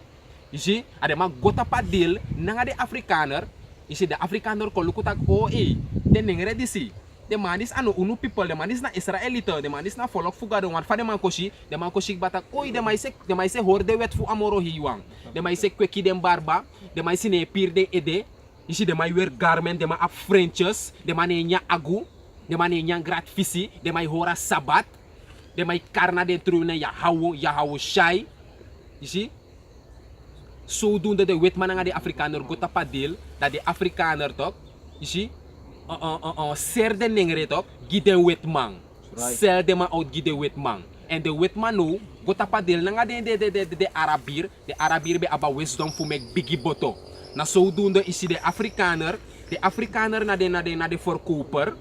Speaker 1: You see, ade ma gota pa deal nga de Afrikaner. You see, de Afrikaner ko lukutak de nengre disi. De man is ano unu people, de man is na Israelite, de man is na volk fuga de wan fa de man koshi batak de mai se hoor de wet fu amoro hiwang. De mai se kweki den barba, de mai se ne pir de ede. You see, de mai wear garment, de mai ap Frenches, de mai ne nya agu, de mai ne nya grat fisi, de mai hora sabat, de mai karna de tru na ya hawo shai. You see? Zodoende de wetman nga de Afrikaner gota pa deel, dat de Afrikaner toch, you see? Ser de nengre toch, giden wetman. Sel de ma out giden wetman. En de wetman nou, gota pa deel nga de Arabier be aba wisdom fu mek bigi boto. Na zodoende is de Afrikaner na de verkoper,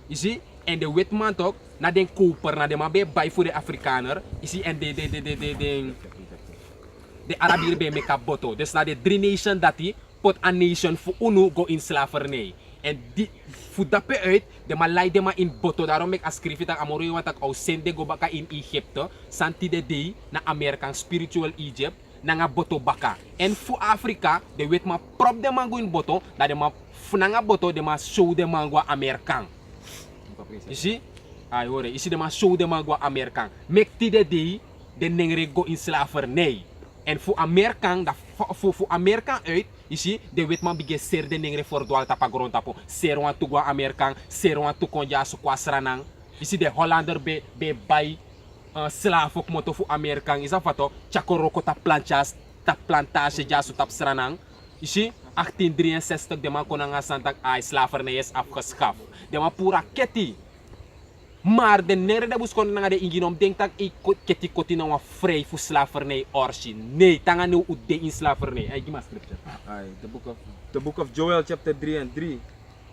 Speaker 1: you see? En de wetman toch, na de koper, na de ma be buy voor de Afrikaner, you see? En de Arabier be make up boto. Dus na de drie nation dat die pot a nation fu unu go in slavernij. En die fu dape uit, de ma lei de ma in boto. Daarom mek a skrifit ang amoro yung tak au sende go baka in Egypte. Santi de day na American spiritual Egypt na nga boto baka. En fu Afrika, de wet ma prop de mango in boto, da de ma fu na nga boto de ma show de mango American. You see? Ay hore, isi de ma show de mango American. Mek ti de day, de nengre go in slavernij. En voor Amerikaan, voor Amerikaan uit, isi de wetman bige ser de nengre for dual tapa grond tapo. Ser wan tu gwa Amerikaan, ser wan tu konja su kwa sranang. Isi de Hollander be bay slaaf ook moto voor Amerikaan. Isa fato, chakoroko ta plantage jasu tap sranang. Isi 1863 de man konanga santak ay slavernij is afgeschaft. De man pura keti. Maar de nere de buskon nga de inginom denk tak keti koti na wa vrij voor slavernij orsi. Nee, tanga nu de in slavernij. Ay gima scripture.
Speaker 2: The book of Joel chapter 3 and 3.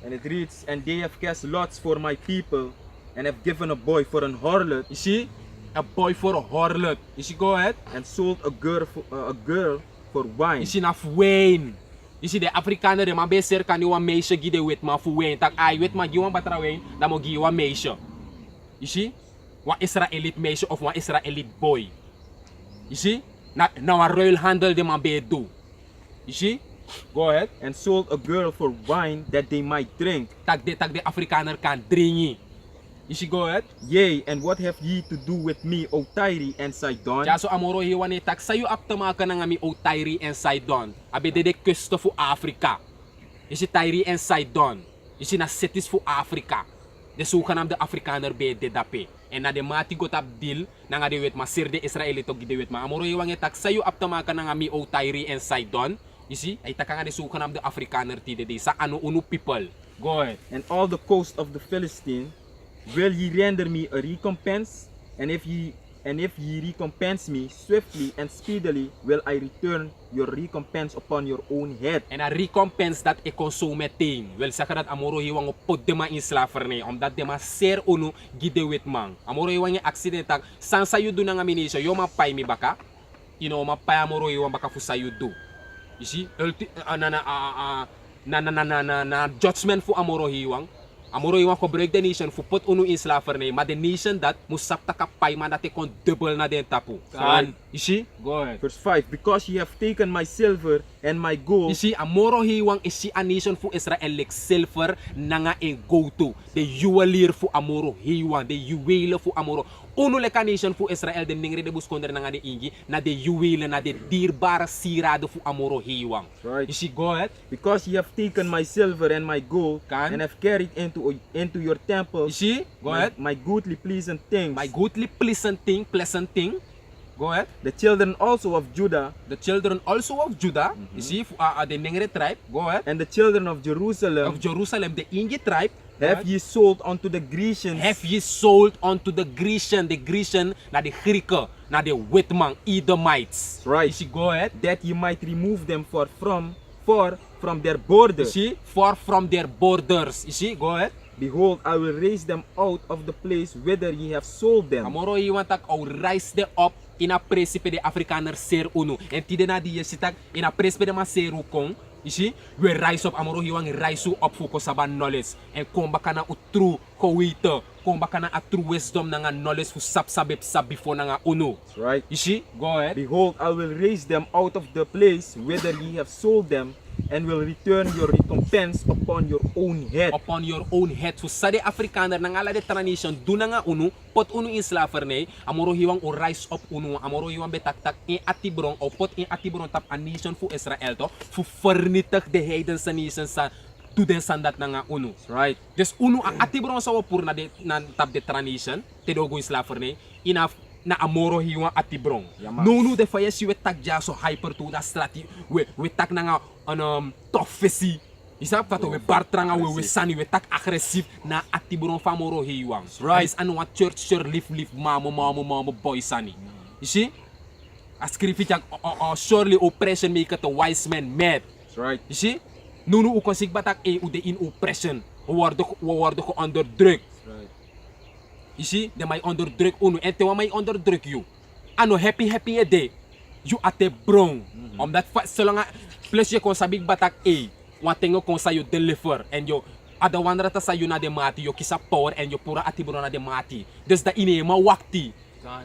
Speaker 2: And it reads, and they have cast lots for my people, and have given a boy for an harlot.
Speaker 1: You see? A boy for a harlot. You see, go ahead.
Speaker 2: And sold a girl for wine.
Speaker 1: You see, na wine. You see, de Afrikaner de man beser kan you een meisje gide wet man voor wine. Tak ay wet man giwan batra wine, dan mo giwan meisje. You see? Wa Israelite meisje of wa Israelite boy. You see? Na wa ruilhandel de man be do. You see? Go ahead.
Speaker 2: And sold a girl for wine that they might drink.
Speaker 1: Tak de Afrikaner kan drinken. You see, go ahead.
Speaker 2: Yea, and what have ye to do with me, O Tyre and Sidon?
Speaker 1: Ja, so amoro hiwane tak sayo ap te maken ng ami o Tyre and Sidon. Abe de kusto fu Afrika. You see, Tyre and Sidon. You see, na cities fu Afrika. De sukan de Afrikaner be de dape. En na de mati gotap deal na nga de wet ma sir de Israelito gide wet ma. Amoro hiwane tak sayo ap te maken ng ami o Tyre and Sidon. You see, ay taka nga de sukan de Afrikaner ti de sa ano unu people. Go ahead.
Speaker 2: And all the coast of the Philistine, will ye render me a recompense? And if ye recompense me swiftly and speedily, will I return your recompense upon your own head.
Speaker 1: En a recompense dat ik kon zo meteen. Wel zeggen dat amoro hiwang pot de ma in slavernij. Omdat de ma ser unu gide wet man. Amoro hiwang yung accidental. San sayo do nang aminisyo. Yo ma pay mi baka. You know, ma pay amoro hiwang baka fu sayo do. You see? Na judgment fu amoro hiwang. Amoro iwan ko break the nation fu put unu in slavernij. Maar the nation dat musap takapay man dat kon double na den tapu. Kan. You see? Go ahead.
Speaker 2: Verse 5, because ye have taken my silver and my gold.
Speaker 1: You see, amoro hiwang isi a nation fu Israel like silver na nga en go to. The juwelier fu amoro hiwang. The juwelen fu amoro. unu leka nation fu Israel de ningre de buskonder na nga de ingi na de juwelen na de dierbare sieraden fu amoro hiwang.
Speaker 2: Right.
Speaker 1: You see, go ahead.
Speaker 2: Because ye have taken my silver and my gold,
Speaker 1: Kan?
Speaker 2: and have carried into your
Speaker 1: You
Speaker 2: temples
Speaker 1: see, go ahead.
Speaker 2: my goodly pleasant things.
Speaker 1: My goodly pleasant thing. Go ahead.
Speaker 2: The children also of Judah
Speaker 1: The children also of Judah, you see, the Ningre tribe, go ahead.
Speaker 2: and the children of Jerusalem
Speaker 1: Of Jerusalem, the Ingi tribe, go
Speaker 2: have
Speaker 1: ahead.
Speaker 2: ye sold unto the Grecians.
Speaker 1: Have ye sold unto the Grecian na the Grieken, na the Witman, Edomites.
Speaker 2: Right.
Speaker 1: You see, go ahead.
Speaker 2: that ye might remove them from their
Speaker 1: You
Speaker 2: borders.
Speaker 1: see, far from their borders. You see, go ahead.
Speaker 2: Behold, I will raise them out of the place whither ye have sold them.
Speaker 1: Amoro iwan tak au rise de up in a principe de Afrikaner ser uno. En tide na di sitak in a principe de ma seru kong. You see, we rise up amoro iwan rise up fuko saban knowledge. En kom baka na true kowita. Kom baka na a true wisdom na nga knowledge fu sap sabip sab before na nga uno.
Speaker 2: Right.
Speaker 1: You see, go ahead.
Speaker 2: Behold, I will raise them out of the place whither ye have sold them, and will return your recompense upon your own head.
Speaker 1: Upon your own head. So sa de Afrikaner na nga la de transition do na nga uno pot uno in slavery amoro hiwang o rise up uno amoro hiwang betak in atibrong o pot in atibrong tap a nation fu Israel to fu vernietig de heiden sa nation sa do den sandat na nga uno.
Speaker 2: Right.
Speaker 1: Dus uno ang atibrong sa wapur na de na tap de transition te dogo in slavery enough na amoro hiwang atibrong.
Speaker 2: Yaman.
Speaker 1: No de fayes we tak ja so hyper to da strati we tak na nga toughesi. Isa pato we bartranga we sani we tak agressief na atiburon famoro hiwang.
Speaker 2: Right.
Speaker 1: Is ano church live mamo boy sani. You see? As scripture surely oppression make the wise man mad.
Speaker 2: That's right.
Speaker 1: You see? Nunu u konsig batak ude in oppression. Wardo ko under drug.
Speaker 2: That's right.
Speaker 1: You see? De may under drug uno ente wa may under drug you. Ano happy a day. You ate brong. Omdat so lang plus je kon sabig batak watengo kon sa you deliver and yo ada wandra ta sa you na de mati yo kisa power and yo pura atibro na de mati. Dus da ine ma wakti.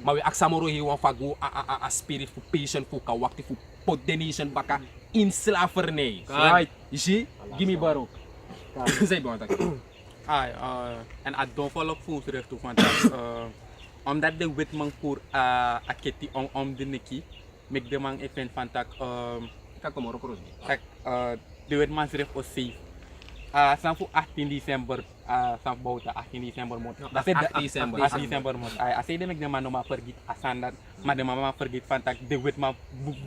Speaker 1: Ma we aksamoro hiwan fagu a spirit fu patient fu ka wakti fu pot the nation baka in slavery.
Speaker 2: Right.
Speaker 1: You see? Give me Baruch. Say bon tak.
Speaker 4: En at don't follow food terug toe van omdat de witman voor aketi om de neki make de man event van tak
Speaker 1: Kakomoro cross.
Speaker 4: tak de witman terug o safe sam voor 18 December sam bouta 18 December mot
Speaker 1: Dat is 8 December.
Speaker 4: 8 December mot as de make de man no ma forget asandat maar de mama forget van tak de witman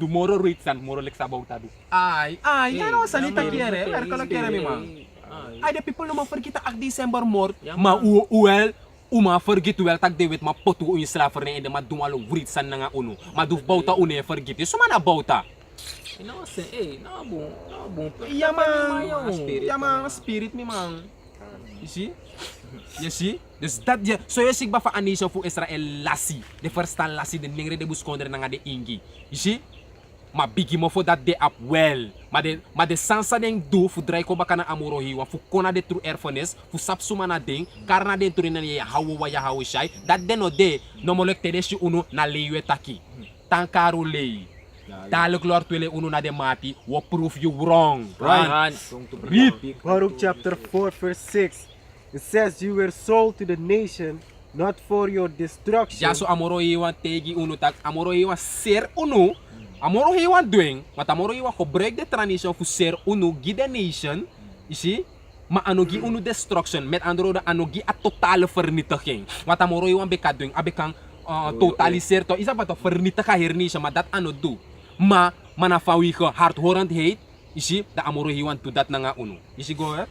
Speaker 4: du moro reach san moro lek sa bouta du
Speaker 1: Ay, ano salita kere? Merkalo kere mi mang. Ay, the people naman forget ang December mort. Ma forget well tag David ma potu yung slavery and ma dumalo writ san nga uno. Ma du bauta une forget. So man bauta. Yamang spirit mi mang. You see? You see? Dus dat je so je sig ba fa anisha fu Israel lasi. The first time lasi den ningre de buskonder nga de ingi. You see? Ma bigi mo for that day up well. Ma de sansa den do fu drai ko baka na amuro hiwa fu kona de true airfulness fu sapsuma na den karna den turin na ya hawo wa ya hawo shai that den no de no molek te deshi uno na lewe taki. Tankaru lei. Dalek lor twele uno na de mati wo prove you wrong.
Speaker 2: Right.
Speaker 1: Read.
Speaker 5: Baruch chapter 4 verse 6. It says you were sold to the nation not for your destruction.
Speaker 1: Ja so amuro hiwa tegi uno tak amuro hiwa ser uno. Amoro hiwan doing, mat amoro hiwan ko break the transition fu ser uno gi the nation, you see? Ma ano gi uno destruction, met andro da ano gi a totale vernietiging. Wat amoro hiwan beka doing, abekang totaliseer to, isa ba to vernietigen her nation, maar dat ano do. Ma manafawi ko hardhorendheid, you see? Da amoro hiwan to dat na nga uno. You see go ahead?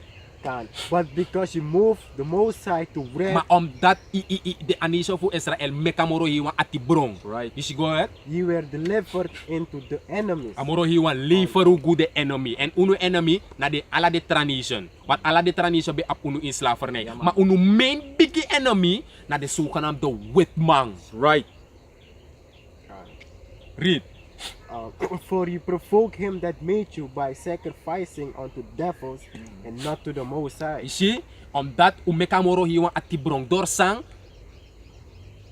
Speaker 5: But because you moved the Most High to wreck,
Speaker 1: Ma dat the anisha fu Israel mekamoro hiwan atibrong.
Speaker 2: Right.
Speaker 1: You see go ahead?
Speaker 5: you were delivered into the enemies.
Speaker 1: Amoro hiwan leveru gu de enemy en uno enemy na de ala de transition wat ala de transition be ap uno in slavery ma uno main big enemy na de sukanam the witman
Speaker 2: Right.
Speaker 1: read
Speaker 5: For you provoke him that made you by sacrificing unto devils and not to the Most High.
Speaker 1: you see omdat umekamoro hiwan atibrong dorsang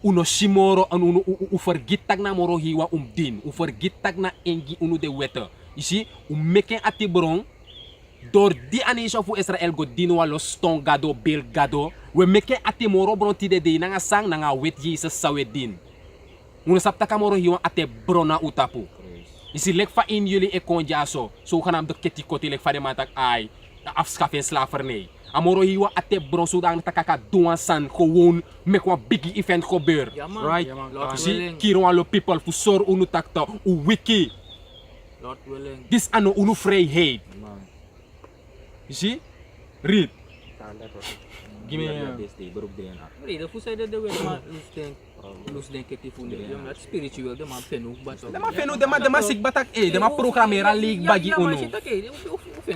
Speaker 1: uno shimoro an uno uvergitag na moro hiwa din uvergitag na engi uno de weta you see umeken atibrong door di a nation fu Israel go dino a lo stone gado bil gado we meke ate moro bron tide de nanga sang nanga wet Jesus sawe din muna sapta ka moro hiwan ate brona utapu isi lek fa in jullie e konjaso so kanam de keti koti lek fa de matak ay afskafen slavernij amoro hiwa ate bron zodanig takaka duan san gewoon mek wan biggie event gebeur
Speaker 3: Ja, man.
Speaker 1: right
Speaker 3: Ja, man. Lord
Speaker 1: isi
Speaker 3: willing.
Speaker 1: kiro alo people fu sor unu takta u wiki
Speaker 3: Lord willing.
Speaker 1: dis ano unu vrijheid
Speaker 2: Man.
Speaker 1: you see read
Speaker 5: Taan dat was.
Speaker 1: give me
Speaker 2: This day, beroep din aan.
Speaker 3: Reden voor zij dat de weg maar loes denk ik voor de dat spiritueel de man penu but
Speaker 1: dema fenu dema sig batak dema programmera lig bagi
Speaker 3: ja,
Speaker 1: uno
Speaker 3: maar shit oké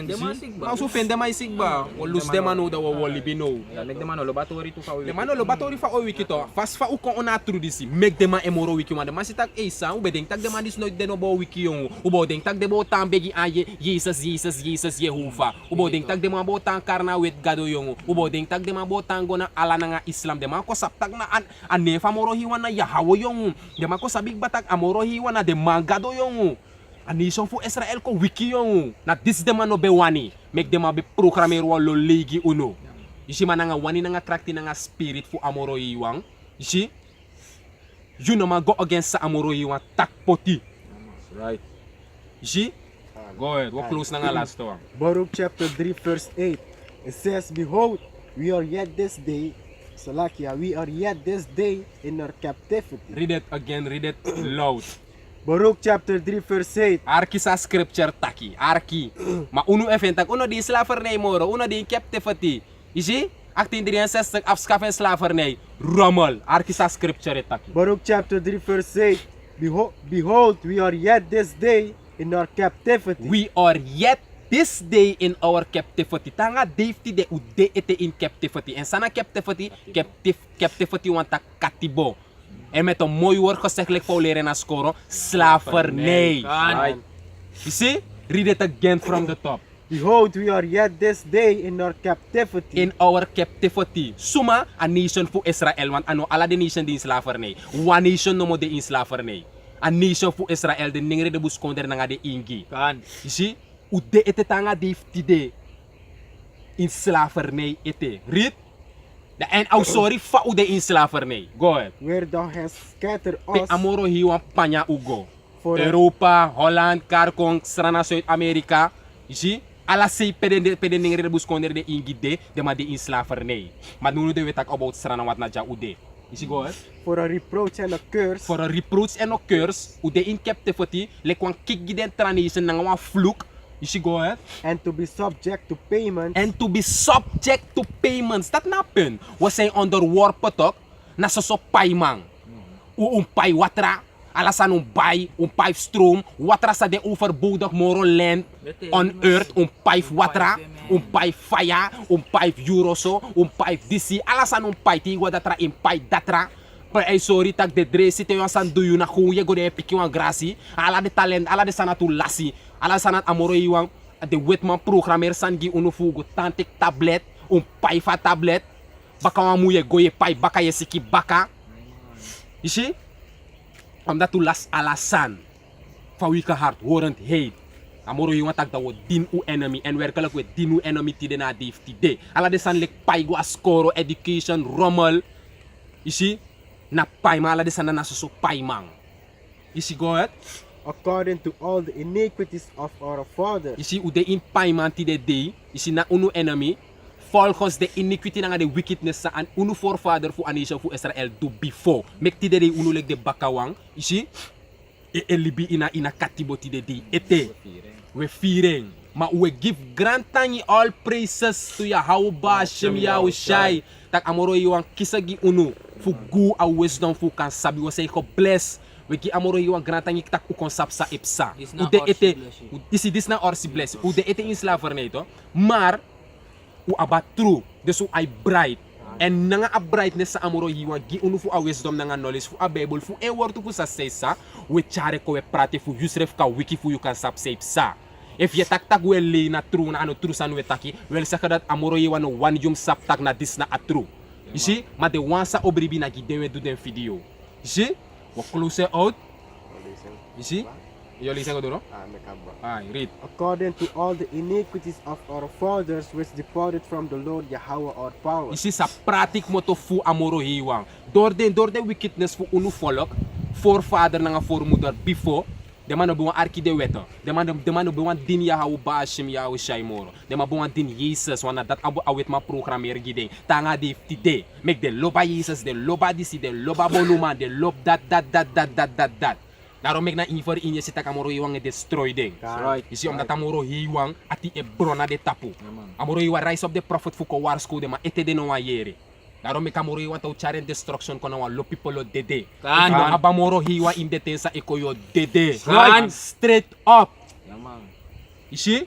Speaker 3: de man sig
Speaker 1: ma su fen dema sig ba o lus dema no da wo woli bino
Speaker 2: Ja, mek de man lobatori tu fa
Speaker 1: de mano lo batori fa o wiki to fas fa u kon ona tru disi mek dema emoro wiki ma dema sitak sa u bedeng tak dema dis no de no bo wiki yon u bo deng tak de bo tan begi aye Jesus Yehova u bo deng tak dema bo tan karna wet gado yon u bo deng tak dema bo tan gona ala nga Islam dema ko saptak na an nefa moro hiwan na Yahawo yung dema ko sabig batak amoro hiwan na de mangado yung anisyon fu Israel ko wiki yung na dis dema no be wani mek dema be programmer wa lo ligi uno isi mananga wani nga krakti nga spirit fu amoro hiwan isi you no ma go against sa amoro hiwan takpoti
Speaker 2: Right.
Speaker 1: isi go ahead we close na nga last one
Speaker 5: Baruch chapter 3 verse 8. It says, Behold, we are yet this day, Salakia, we are yet this day in our captivity.
Speaker 1: read it again read it loud
Speaker 5: Baruch chapter 3 verse 8.
Speaker 1: arki sa scripture taki arki ma uno event uno di slavernij moro uno di captivity isi 1863 afschaffen slavernij rommel arki sa scripture taki
Speaker 5: Baruch chapter 3 verse 8. Behold, we are yet this day in our captivity.
Speaker 1: we are yet this day in our captivity tanga deifti de ude ete in captivity en sana captivity captivity wanta katibo en met een mooi woord gezegd like voor leren na scoren slavernij
Speaker 2: Right.
Speaker 1: you see read it again from the top
Speaker 5: Behold, we are yet this day in our captivity.
Speaker 1: in our captivity. Suma a nation fu Israel want ano ala de nation din slavernij. One nation no mo de in slavernij. A nation fu Israel de ningre de buskonder nga de ingi.
Speaker 3: kan
Speaker 1: You see? Ude ete tanga de tide in slavernij ete. Read. En sorry fa ude in slavernij. Go ahead.
Speaker 5: Where thou hast scattered
Speaker 1: Pe
Speaker 5: us
Speaker 1: amoro hiwan panya ugo.
Speaker 5: for
Speaker 1: Europa, Holland, Karkong, strana Zuid-Amerika. You see? Ala sei pede ningre de buskonder de ingi de ma de in slavernij. Maar nu de we talk about strana wat na ja ude. You see go ahead?
Speaker 5: for a reproach and a curse,
Speaker 1: For a reproach and a curse, ude in captivity, like one kick giden tranation nang one fluke. You see go ahead?
Speaker 5: and to be subject to payment,
Speaker 1: And to be subject to payments. Dat napen. Was zijn onder worpetok na so paimang. Pai watra, alasan pai stroom, watra sa de overbodig moro land on earth, pai watra, pai fire, pai euroso, pai disi, alasan pai tiwa datra in pai datra. Per ay sorry tag de dresi te yon san duyu na kuya go de piki wan grasi, ala de talent, ala de sanatu lasi, ala sanat amoro iwan de wetman programmer san gi unu fugo tantik tablet, pai fa tablet, baka wan muye goye pai baka ye siki baka. You see? Omdat tu las alasan van wie hart horend heet. Amoro yung tag da wo din u enemy en werkelijk we din u enemy tide na dief tide. Ala de san lek pai go askoro education rommel. You see? Na pai ma ala de san na so pai mang. You see go ahead?
Speaker 5: according to all the iniquities of our fathers,
Speaker 1: You see ude in pai man tide day. You see na unu enemy. Volgens de iniquity na nga de wickedness sa an unu forefather fu anisha fu Israel do before. Mek tide de unu leg de bakawang. You see? E libi ina katibo tide de ete. We fearing. Maar we give grand thanks all praises to Yahweh Shem Yahushai. Tak amoro iwan kisagi unu. Fu gu a wisdom fu kan sabi. We say ko bless. We give amoro iwan grand thanks tak u kon sap sa ipsa.
Speaker 3: Dis na
Speaker 1: Ude
Speaker 3: orsi
Speaker 1: ete.
Speaker 3: blessing.
Speaker 1: Dis na orsi bless. Ude ete in slavernij to. Maar u aba true. Dus u ay bright. En nanga a brightness sa amoro hiwa gi unu fu a wisdom nanga knowledge fu a bible fu e wortu fu sa sesa we chare ko we prate fu yusref ka wiki fu you can sap safe sa. If je tak we le na true na ano true san we taki wel saka dat amoro hiwa no one jum sap tak na dis na a true. You see? Ma de wansa obribi na gi den we do den video. You see? We close it out. You see? You listen go do no?
Speaker 5: Mekaba.
Speaker 1: Aye, read.
Speaker 5: According to all the iniquities of our fathers which departed from the Lord Yahweh our power.
Speaker 1: Isi sa pratik mo to fu amoro hiwang. Door den wickedness fu unu volk, forefather na nga voormoeder before, de man buwan arki de weto. De man buwan din Yahweh Bashim Yahweh Shaimoro. De man buwan din Jesus wana dat abu awet ma programmeer gideng. Tanga de tide. Make de loba Jesus, de loba disi, de loba voluman, de lob dat. Daarom mek na infor inye sita kamoro hiwang e destroy ding.
Speaker 3: Right.
Speaker 1: Isi omdat amoro hiwang ati e brona de tapu. Amoro hiwa rise up the prophet fuko warsko de ma ete de no wa yere. Daarom mek amoro hiwa tau charen destruction kona wa lo people lo dede.
Speaker 3: Kan.
Speaker 1: Ino abamoro hiwa in de tensa eko yo dede.
Speaker 3: Kan.
Speaker 1: Straight up.
Speaker 2: Yaman.
Speaker 1: Isi?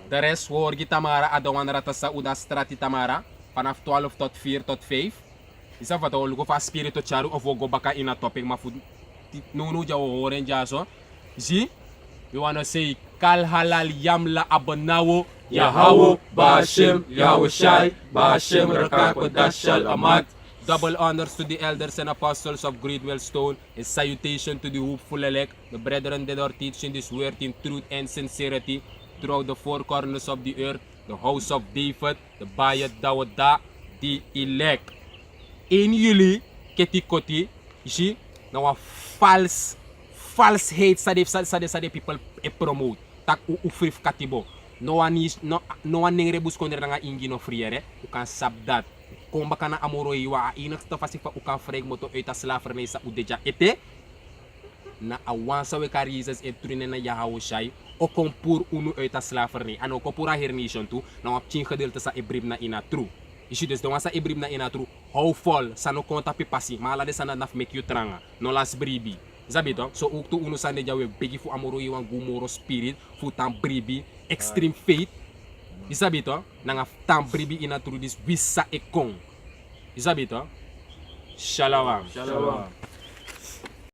Speaker 1: De rest hoor je Tamara adawan rata sa uda strati Tamara. Vanaf 12 tot 4 tot 5. Isa wat o lugo fa spirito charu of go baka in a topic ma fu no ja horen ja so. Zie? We wanna say kal halal yamla abanawo
Speaker 4: Yahweh Bashem Yahweh Shai Bashem Rakak Dashal Amat.
Speaker 1: Double honors to the elders and apostles of Great Millstone, and salutation to the hopeful elect, the brethren that are teaching this word in truth and sincerity throughout the four corners of the earth, the house of David, the Bayat Dawada, the elect. In jullie, ketikoti, zie, nou false hate sa de people promote. Tak frif katibo. No one rebus konder nga ingi no friere, u kan sab dat. Kung baka na amoro iwa, inak sta fasifa u kan freg mo to eta slaver sa udeja ete, na awan sa we karizas et trine na Yahweh Shai, o kon pur unu eta slaver ni, ano ko pura her nation tu, na wap chin gedeelte sa ebrib na ina true. Isi dus de wan sa ebrib na ina true, hou vol, sa no konta pipasi, mala de sa na naf make you tranga, no las bribi. Zabito, so ook tu unu sande jawe begi fu amoro iwan gumoro spirit, fu tam bribi, extreme faith. Isabito, nanga tam bribi ina true dis wisa ekong. Isabito, shalom.
Speaker 2: Shalom.